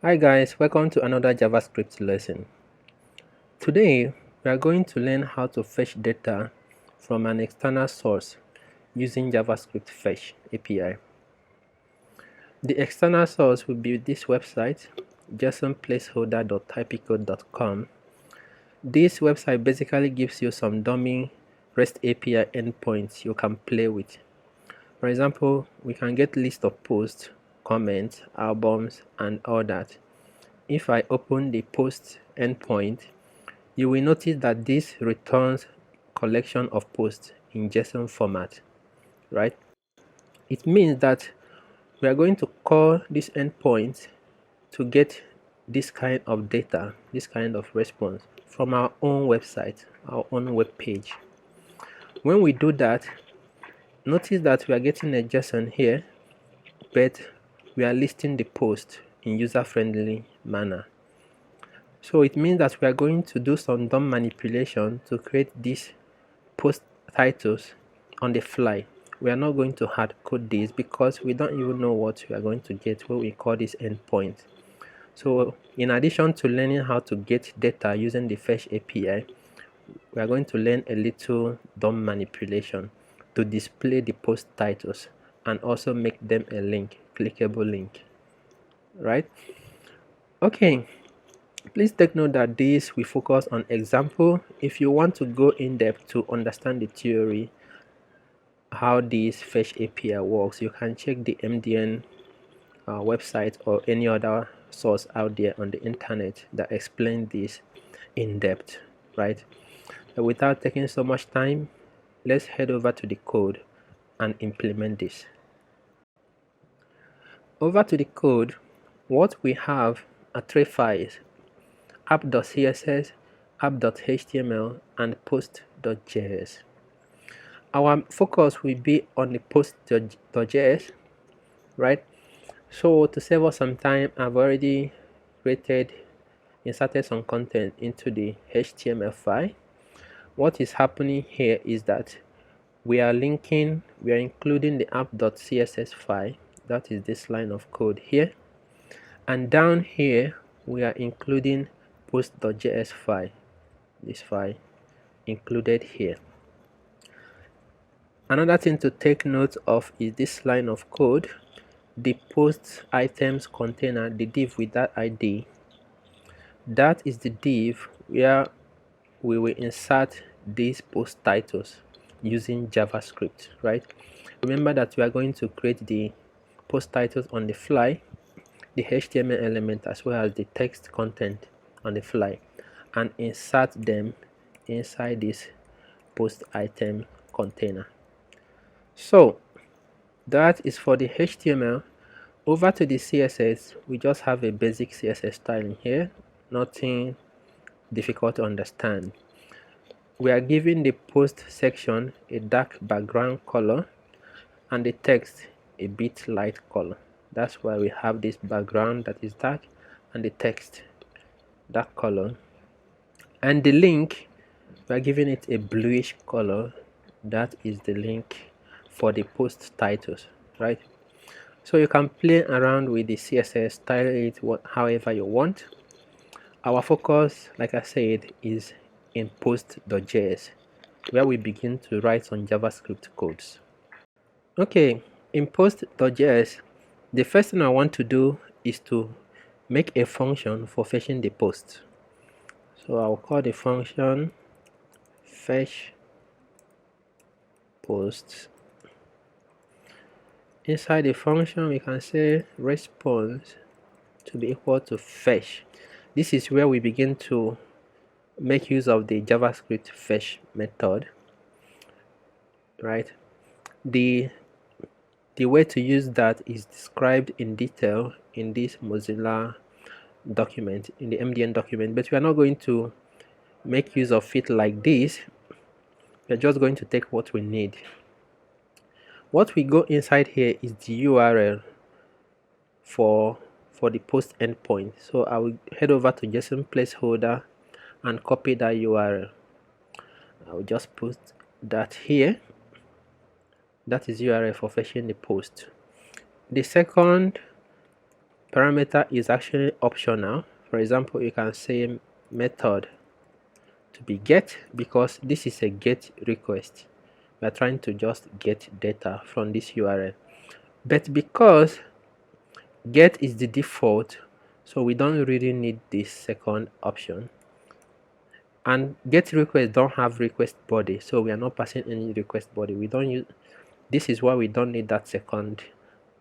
Hi guys, welcome to another JavaScript lesson. Today we are going to learn how to fetch data from an external source using JavaScript Fetch API. The external source will be this website, jasonplaceholder.typicode.com. This website basically gives you some dummy REST API endpoints you can play with. For example, we can get list of posts, comments, albums, and all that. If I open the post endpoint, you will notice that this returns collection of posts in JSON format, right? It means that we are going to call this endpoint to get this kind of data, this kind of response from our own website, our own web page. When we do that, notice that we are getting a JSON here, but we are listing the post in user-friendly manner. So it means that we are going to do some DOM manipulation to create these post titles on the fly. We are not going to hard code this because we don't even know what we are going to get when we call this endpoint. So in addition to learning how to get data using the Fetch API, we are going to learn a little DOM manipulation to display the post titles and also make them a link, clickable link, right? Okay. Please take note that this will focus on example. If you want to go in depth to understand the theory, how this Fetch API works, you can check the MDN website or any other source out there on the internet that explain this in depth, right? But without taking so much time, let's head over to the code and implement this. Over to the code, what we have are three files: app.css, app.html, and post.js. Our focus will be on the post.js, right? So to save us some time, I've already inserted some content into the HTML file. What is happening here is that we are including the app.css file, that is this line of code here, and down here we are including post.js file, this file included here. Another thing to take note of is this line of code, the post items container, the div with that ID. That is the div where we will insert these post titles using JavaScript, right? Remember that we are going to create the post titles on the fly, the HTML element as well as the text content on the fly, and insert them inside this post item container. So that is for the HTML. Over to the CSS, we just have a basic CSS style in here, nothing difficult to understand. We are giving the post section a dark background color and the text a bit light color. That's why we have this background that is dark and the text dark color. And the link, we are giving it a bluish color. That is the link for the post titles, right? So you can play around with the CSS, style it however you want. Our focus, like I said, is in post.js, where we begin to write some JavaScript codes. Okay, in post.js, the first thing I want to do is to make a function for fetching the post. So I'll call the function fetch post. Inside the function, we can say response to be equal to fetch. This is where we begin to make use of the JavaScript fetch method, right? The way to use that is described in detail in this Mozilla document, in the MDN document, but we are not going to make use of it like this. We're just going to take what we need. What we go inside here is the URL for the post endpoint. So I will head over to JSON placeholder and copy that URL. I'll just put that here. That is URL for fetching the post. The second parameter is actually optional. For example, you can say method to be get, because this is a get request. We are trying to just get data from this URL. But because get is the default, so we don't really need this second option. And get request don't have request body, so we are not passing any request body. We don't use this, is why we don't need that second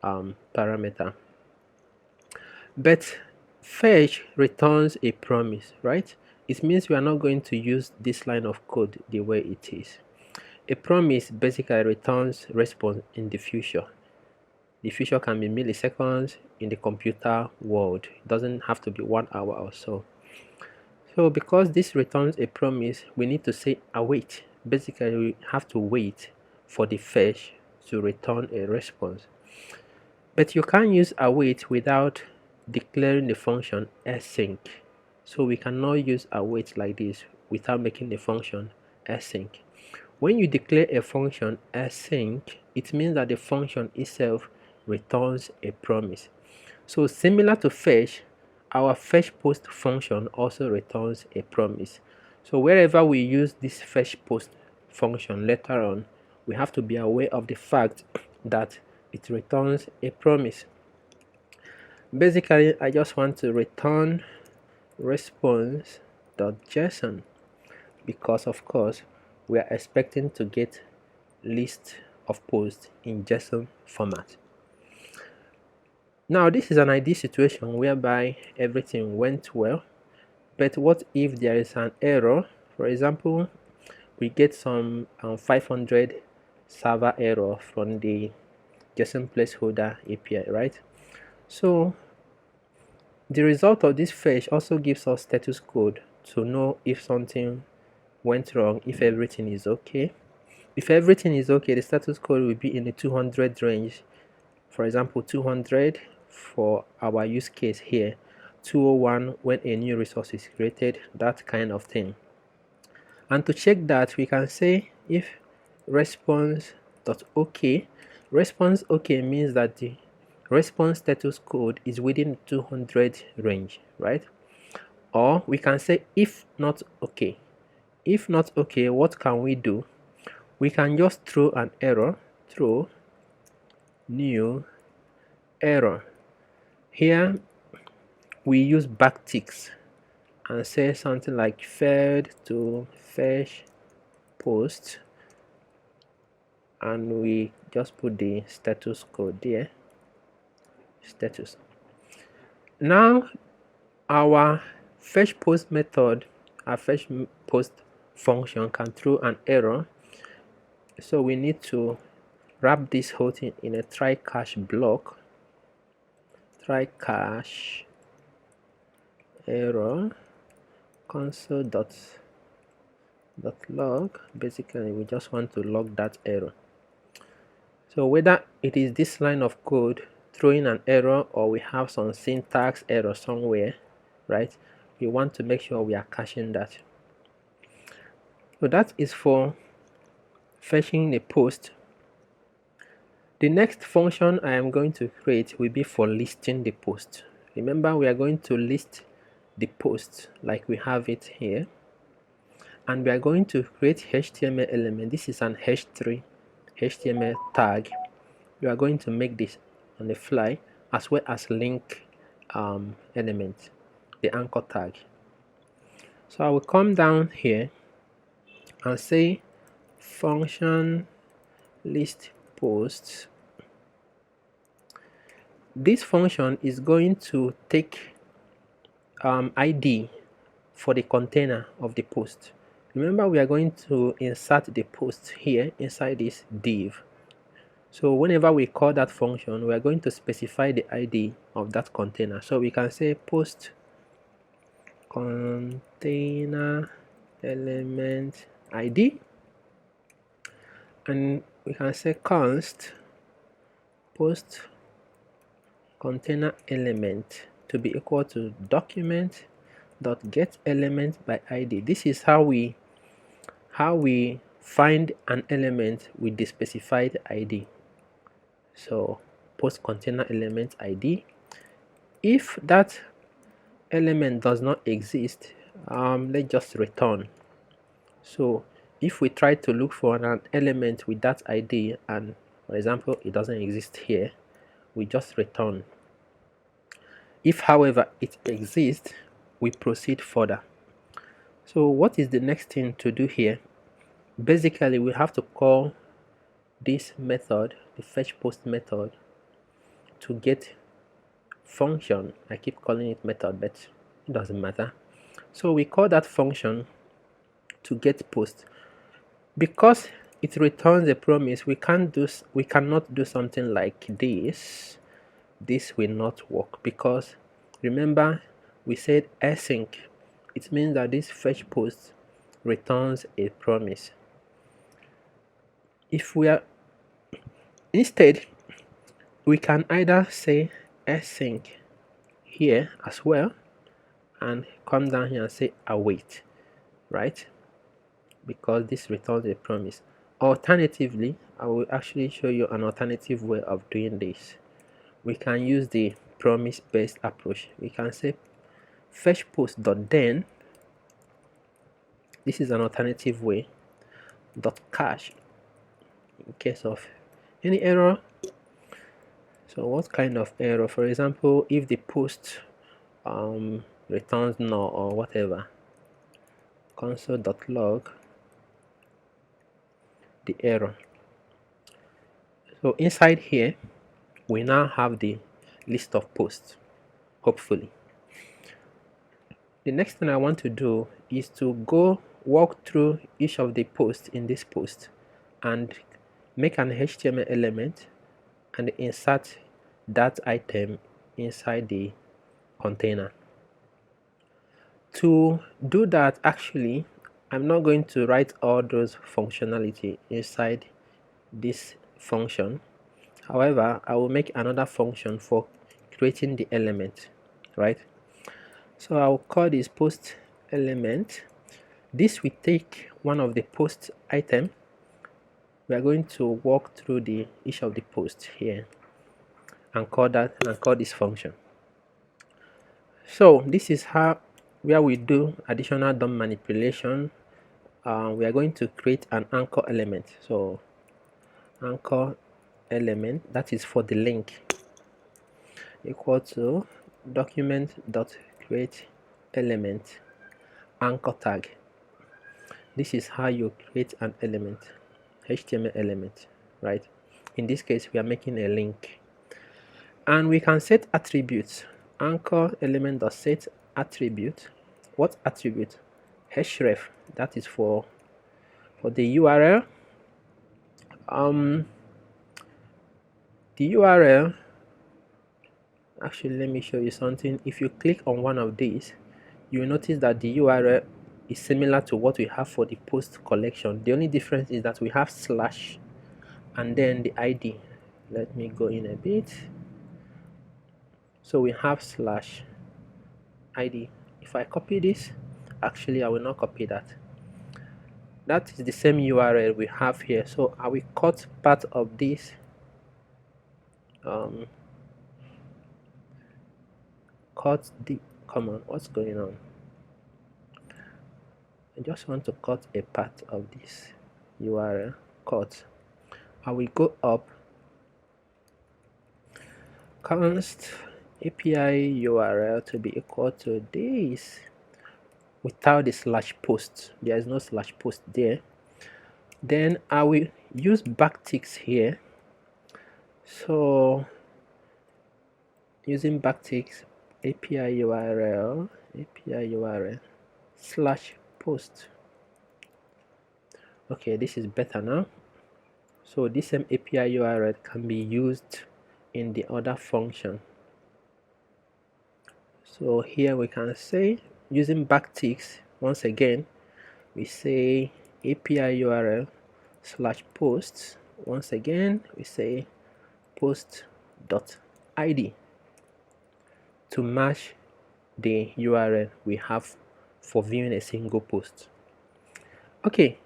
parameter. But fetch returns a promise, right? It means we are not going to use this line of code the way it is. A promise basically returns response in the future. The future can be milliseconds in the computer world. It doesn't have to be 1 hour or so. So because this returns a promise, we need to say await. Basically, we have to wait for the fetch to return a response. But you can't use await without declaring the function async. So we cannot use await like this without making the function async. When you declare a function async, it means that the function itself returns a promise. So similar to fetch, our fetch post function also returns a promise. So wherever we use this fetch post function later on, we have to be aware of the fact that it returns a promise. Basically, I just want to return response.json because, of course, we are expecting to get list of posts in JSON format. Now, this is an ideal situation whereby everything went well, but what if there is an error? For example, we get some 500 server error from the JSON placeholder API, right? So the result of this fetch also gives us status code to know if something went wrong, if everything is okay. If everything is okay, the status code will be in the 200 range. For example, 200 for our use case here, 201 when a new resource is created, that kind of thing. And to check that, we can say if response.ok. Response OK means that the response status code is within the 200 range, right? Or we can say if not okay. If not okay, what can we do? We can just throw an error, throw new error. Here we use backticks and say something like failed to fetch post, and we just put the status code there, status. Now our fetch post method, our fetch post function can throw an error, so we need to wrap this whole thing in a try catch block. Try catch error console.log. Basically, we just want to log that error. So whether it is this line of code throwing an error or we have some syntax error somewhere, right? We want to make sure we are caching that. So that is for fetching the post. The next function I am going to create will be for listing the post. Remember, we are going to list the post like we have it here, and we are going to create HTML element. This is an H3 HTML tag. We are going to make this on the fly, as well as link element, the anchor tag. So I will come down here and say function list posts. This function is going to take ID for the container of the post. Remember, we are going to insert the post here inside this div. So whenever we call that function, we are going to specify the ID of that container. So we can say post container element ID, and we can say const post container element to be equal to document dot get element by id. This is how we find an element with the specified id. So post container element id. If that element does not exist, let's just return. So if we try to look for an element with that id and, for example, it doesn't exist here, we just return. If, however, it exists, we proceed further. So what is the next thing to do here? Basically, we have to call this method, the fetch post method, to get function. I keep calling it method, but it doesn't matter. So we call that function to get post. Because it returns a promise, we cannot do something like this. This will not work, because remember we said async. It means that this fetch post returns a promise. If we are instead, we can either say async here as well and come down here and say await, right? Because this returns a promise. Alternatively, I will actually show you an alternative way of doing this. We can use the promise-based approach. We can say fetch post.then. This is an alternative way. .cache in case of any error. So what kind of error? For example, if the post returns null or whatever, console.log the error. So inside here, we now have the list of posts, hopefully. The next thing I want to do is to go walk through each of the posts in this post and make an HTML element and insert that item inside the container. To do that, actually, I'm not going to write all those functionality inside this function. However, I will make another function for creating the element, right? So I'll call this post element. This will take one of the post item. We are going to walk through each of the posts here and call this function. So this is where we do additional DOM manipulation. We are going to create an anchor element. So anchor element, that is for the link, equal to document.create element anchor tag. This is how you create an element, HTML element, right? In this case, we are making a link, and we can set attributes. Anchor element.set attribute. What attribute? href, that is for the URL. The URL, actually, let me show you something. If you click on one of these, you will notice that the URL is similar to what we have for the post collection. The only difference is that we have slash and then the ID. Let me go in a bit. So we have slash ID. If I copy this, actually I will not copy that. That is the same URL we have here. So I will cut part of this come on, what's going on? I just want to cut a part of this URL. Cut. I will go up, const API URL to be equal to this without the slash post. There is no slash post there. Then I will use backticks here. So using backticks, API URL slash post. Okay, this is better now. So this same API URL can be used in the other function. So here we can say, using backticks, once again, we say API URL slash posts. Once again, we say post.id to match the URL we have for viewing a single post. Okay,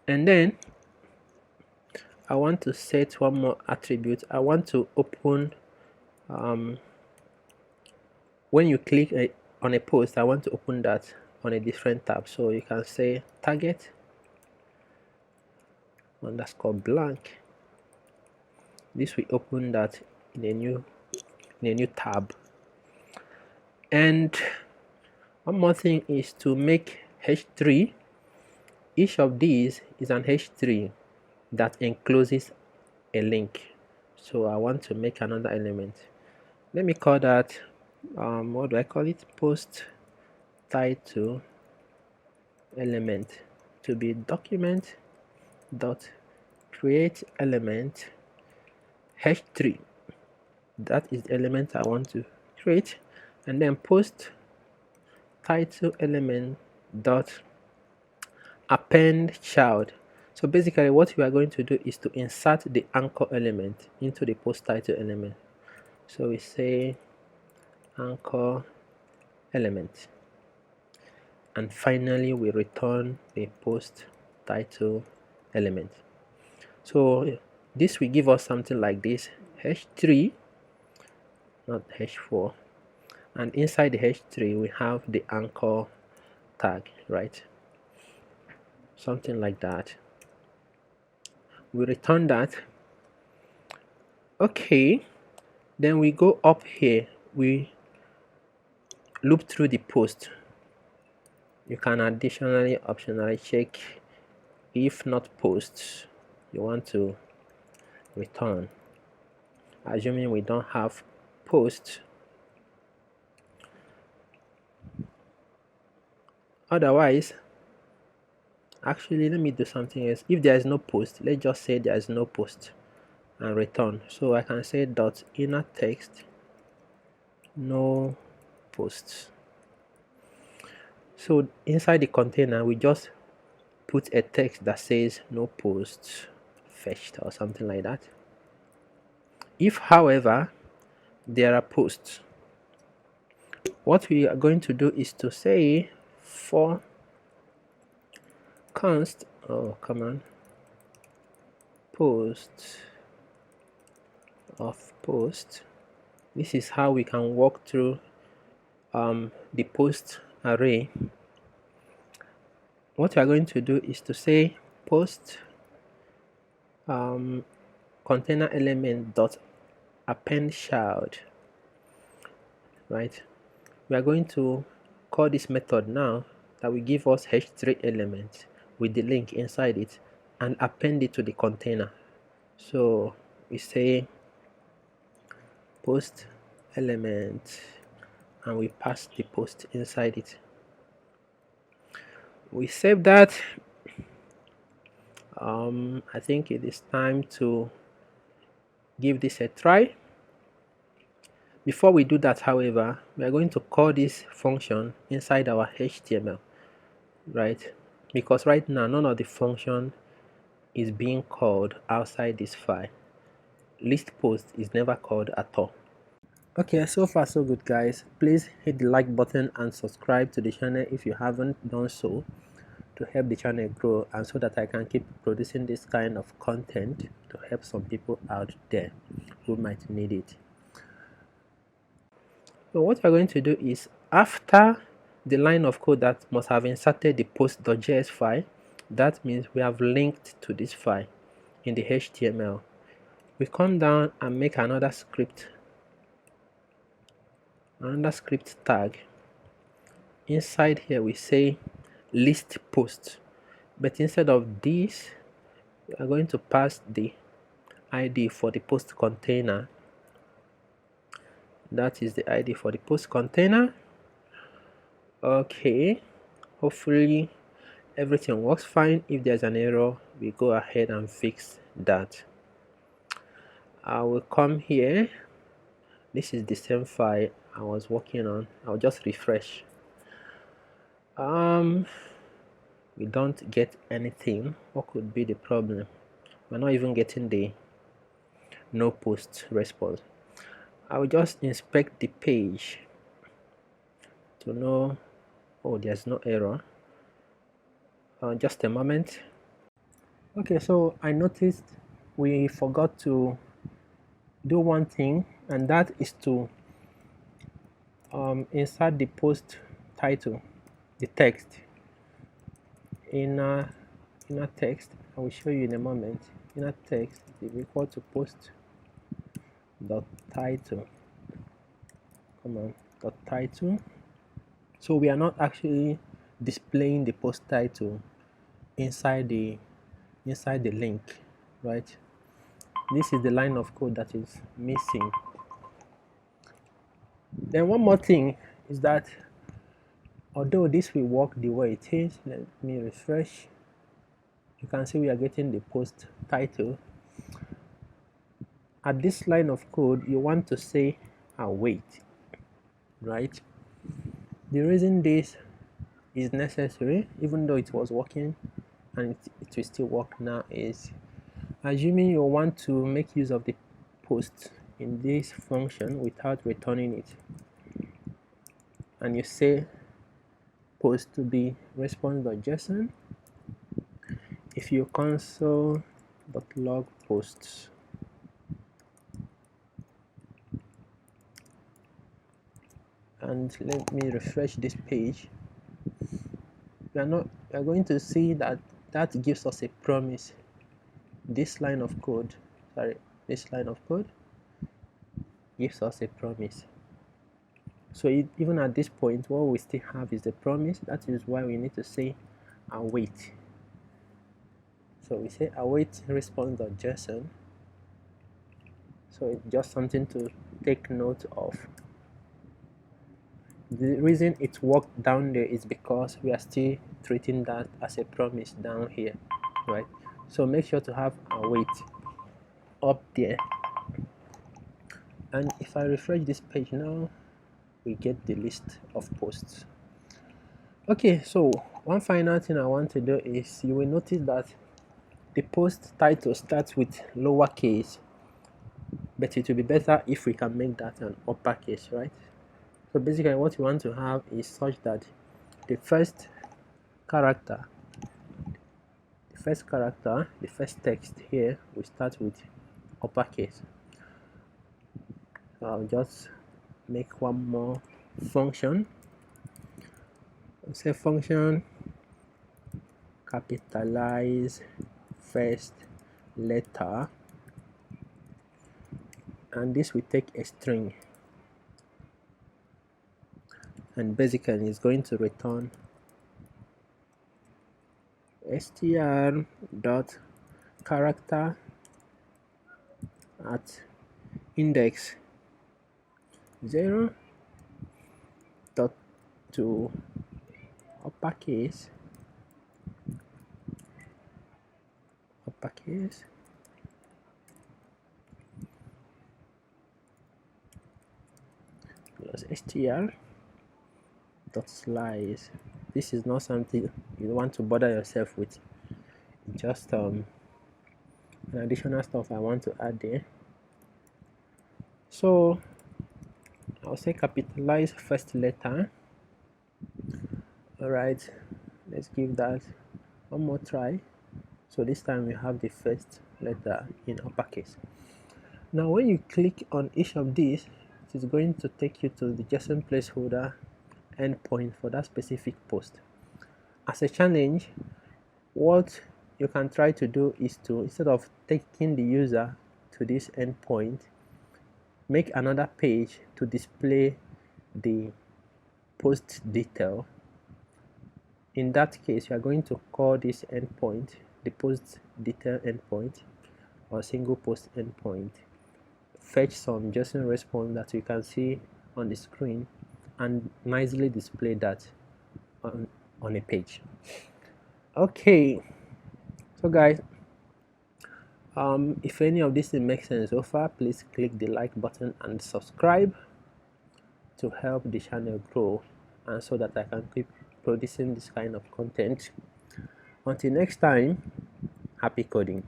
and then I want to set one more attribute. I want to open when you click on a post, I want to open that on a different tab. So you can say target underscore blank. This will open that in a new tab. And one more thing is to make h3. Each of these is an h3 that encloses a link. So I want to make another element. Let me call that what do I call it? Post title element to be document dot create element h3. That is the element I want to create, and then post title element dot append child. So basically what we are going to do is to insert the anchor element into the post title element. So we say anchor element, and finally we return the post title element. So this will give us something like this: h3, not h4, and inside the h3 we have the anchor tag, right? Something like that. We return that. Okay, then we go up here, we loop through the post. You can optionally check if not posts you want to return. Assuming we don't have posts, otherwise, actually let me do something else. If there is no post, let's just say there is no post and return. So I can say dot inner text no posts. So inside the container we just put a text that says no posts fetched or something like that. If however there are posts, what we are going to do is to say for const post of post. This is how we can walk through the post array. What we are going to do is to say post container element dot append child, right? We are going to call this method now that will give us h3 element with the link inside it and append it to the container. So we say post element and we pass the post inside it. We save that. I think it is time to give this a try. Before we do that, however, we are going to call this function inside our HTML, right? Because right now none of the function is being called outside this file. List post is never called at all. Okay, so far so good, guys. Please hit the like button and subscribe to the channel if you haven't done so, to help the channel grow and so that I can keep producing this kind of content to help some people out there who might need it. So what we're going to do is, after the line of code that must have inserted the post.js file, that means we have linked to this file in the HTML. We come down and make another script tag. Inside here we say list post, but instead of this we are going to pass the ID for the post container. That is the ID for the post container. Okay, hopefully everything works fine. If there's an error, we go ahead and fix that. I will come here. This is the same file I was working on. I'll just refresh. We don't get anything. What could be the problem? We're not even getting the no post response. I will just inspect the page. to know. Oh, there's no error. Just a moment. Okay, so I noticed we forgot to do one thing, and that is to insert the post title, the text. Inner text, I will show you in a moment. Inner text is equal to post dot title. Come on, dot title. So we are not actually displaying the post title inside the link, right? This is the line of code that is missing. Then one more thing is that although this will work the way it is, let me refresh. You can see we are getting the post title. At this line of code, you want to say await, right? The reason this is necessary, even though it was working and it will still work now, is assuming you want to make use of the post in this function without returning it, and you say post to be response.json. If you console.log posts, and let me refresh this page, we are going to see that gives us a promise. This line of code gives us a promise. So even at this point, what we still have is the promise. That is why we need to say await. So we say await response.json. So it's just something to take note of. The reason it worked down there is because we are still treating that as a promise down here, right? So make sure to have await up there. And if I refresh this page now, we get the list of posts. Okay, so one final thing I want to do is, you will notice that the post title starts with lowercase, but it will be better if we can make that an uppercase, right? So basically what you want to have is such that the first character, the first text here will start with uppercase. So I'll just make one more function. I'll say function capitalize first letter, and this will take a string, and basically it's going to return str dot character at index 0 dot to uppercase plus str dot slice. This is not something you want to bother yourself with, just an additional stuff I want to add there. So I'll say capitalize first letter. Alright, let's give that one more try. So this time we have the first letter in uppercase. Now when you click on each of these, it is going to take you to the JSON placeholder endpoint for that specific post. As a challenge, what you can try to do is to, instead of taking the user to this endpoint, make another page to display the post detail. In that case, you are going to call this endpoint the post detail endpoint or single post endpoint, fetch some JSON response that you can see on the screen, and nicely display that on a page. Okay, so guys, if any of this makes sense so far, please click the like button and subscribe to help the channel grow, and so that I can keep producing this kind of content. Until next time, happy coding.